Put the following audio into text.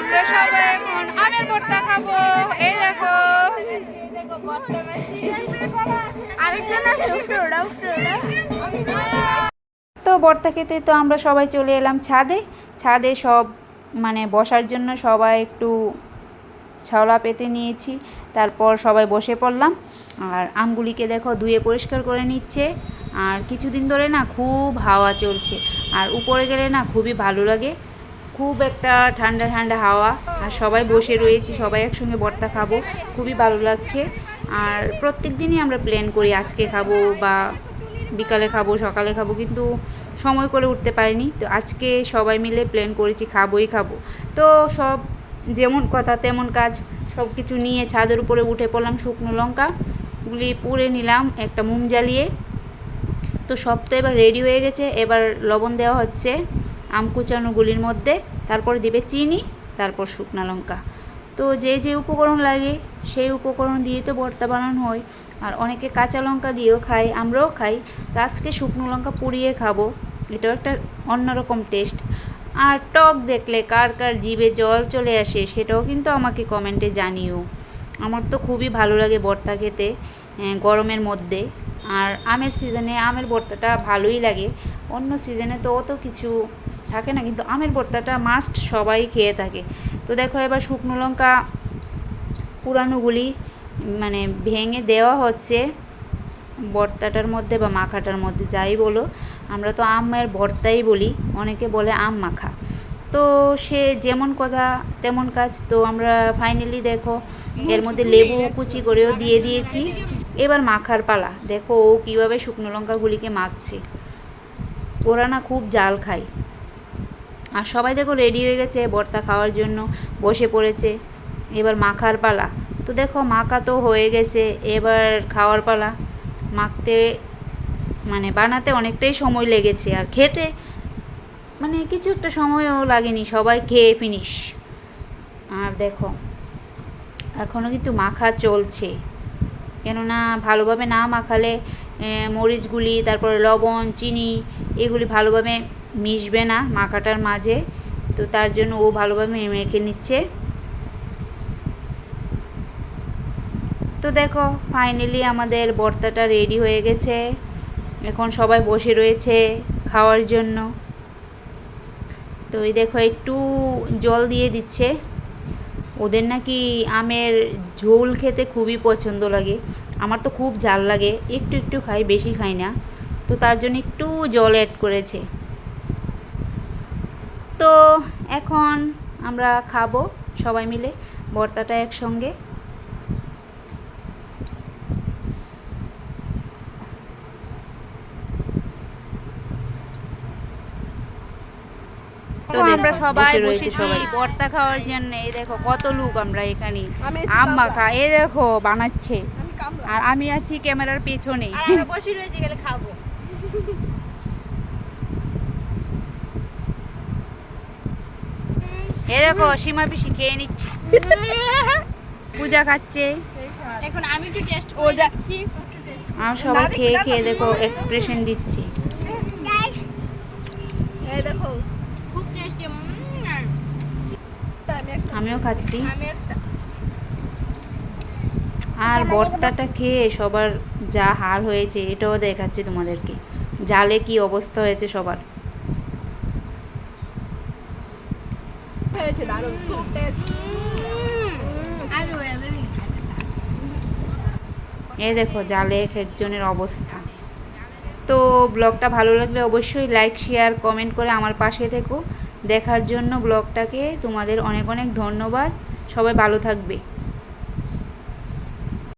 আমরা সবাই এখন আমের ভর্তা খাবো। এই দেখো আরেকজন আছে তো ভর্তা খেতে। তো আমরা সবাই চলে এলাম ছাদে। ছাদে সব মানে বসার জন্য সবাই একটু ছাওলা পেতে নিয়েছি, তারপর সবাই বসে পড়লাম। আর আমগুলিকে দেখো ধুয়ে পরিষ্কার করে নিচ্ছে। আর কিছুদিন ধরে না খুব হাওয়া চলছে, আর উপরে গেলে না খুবই ভালো লাগে, খুব একটা ঠান্ডা ঠান্ডা হাওয়া। আর সবাই বসে রয়েছি, সবাই একসঙ্গে ভর্তা খাবো, খুবই ভালো লাগছে। আর প্রত্যেক দিনই আমরা প্ল্যান করি আজকে খাবো বা বিকালে খাবো, সকালে খাবো, কিন্তু সময় করে উঠতে পারিনি। তো আজকে সবাই মিলে প্ল্যান করেছি খাবোই খাবো। তো সব যেমন কথা তেমন কাজ, সব কিছু নিয়ে ছাদের উপরে উঠে পড়লাম। শুকনো লঙ্কাগুলি পুড়ে নিলাম একটা মোম জ্বালিয়ে। তো সব তো এবার রেডি হয়ে গেছে। এবার লবণ দেওয়া হচ্ছে আম কুচানোগুলির মধ্যে, তারপর দিবে চিনি, তারপর শুকনো লঙ্কা। তো যে যে উপকরণ লাগে সেই উপকরণ দিয়ে তো ভর্তা বানানো হয়। আর অনেকে কাঁচা লঙ্কা দিয়েও খায়, আমরাও খাই। তো আজকে শুকনো লঙ্কা পুড়িয়ে খাবো, এটাও একটা অন্যরকম টেস্ট। আর টক দেখলে কার কার জিভে জল চলে আসে সেটাও কিন্তু আমাকে কমেন্টে জানিও। আমার তো খুবই ভালো লাগে ভর্তা খেতে গরমের মধ্যে। আর আমের সিজনে আমের ভর্তাটা ভালোই লাগে, অন্য সিজনে তো অত কিছু থাকে না, কিন্তু আমের ভর্তাটা মাস্ট সবাই খেয়ে থাকে। তো দেখো এবার শুকনো লঙ্কা পুরানোগুলি মানে ভেঙে দেওয়া হচ্ছে ভর্তাটার মধ্যে বা মাখাটার মধ্যে, যাই বলো। আমরা তো আমের ভর্তাই বলি, অনেকে বলে আম মাখা। তো সে যেমন কথা তেমন কাজ। তো আমরা ফাইনালি দেখো এর মধ্যে লেবু কুচি করেও দিয়ে দিয়েছি। এবার মাখার পালা। দেখো ও কীভাবে শুকনো লঙ্কাগুলিকে মাখছে। ওরা না খুব জাল খায়। আর সবাই দেখো রেডি হয়ে গেছে ভর্তা খাওয়ার জন্য, বসে পড়েছে। এবার মাখার পালা। তো দেখো মাখা তো হয়ে গেছে, এবার খাওয়ার পালা। মাখতে মানে বানাতে অনেকটাই সময় লেগেছে, আর খেতে মানে কিছু একটা সময়ও লাগেনি, সবাই খেয়ে ফিনিশ। আর দেখো এখনও কিন্তু মাখা চলছে, কেননা ভালোভাবে না মাখালে মরিচগুলি, তারপরে লবণ, চিনি এগুলি ভালোভাবে মিশবে না মাখাটার মাঝে। তো তার জন্য ও ভালোভাবে মেখে নিচ্ছে। তো দেখো ফাইনালি আমাদের ভর্তাটা রেডি হয়ে গেছে। এখন সবাই বসে রয়েছে খাওয়ার জন্য। তো এই দেখো একটু জল দিয়ে দিচ্ছে। ওদের নাকি আমের ঝোল খেতে খুবই পছন্দ লাগে। আমার তো খুব ঝাল লাগে, একটু একটু খাই, বেশি খাই না। তো তার জন্য একটু জল অ্যাড করেছে। তো এখন আমরা খাবো সবাই মিলে ভর্তাটা একসঙ্গে। তো আমরা সবাই বসেছি ভর্তা খাওয়ার জন্য। এই দেখো কত লোক আমরা এখানে, আম মাখা এই দেখো বানাচ্ছে। আর আমি আছি ক্যামেরার পেছনে বসে রয়েছি, গেলে খাবো। এই দেখো সীমা পিসি খেয়ে নিচ্ছে, পূজা খাচ্ছে। এখন আমি একটু টেস্ট করে যাচ্ছি। আর সবাই খেয়ে খেয়ে দেখো এক্সপ্রেশন দিচ্ছে। এই দেখো খুব টেস্টি। আমিও খাচ্ছি। আর ভর্তাটা খেয়ে সবার যা হাল হয়েছে এটাও দেখাচ্ছি তোমাদেরকে, জালে কি অবস্থা হয়েছে সবার। এই দেখো জালে একজনের অবস্থা। তো ব্লগটা ভালো লাগলে অবশ্যই লাইক শেয়ার কমেন্ট করে আমার পাশে থেকো। দেখার জন্য ব্লগটাকে তোমাদের অনেক অনেক ধন্যবাদ। সবাই ভালো থাকবে।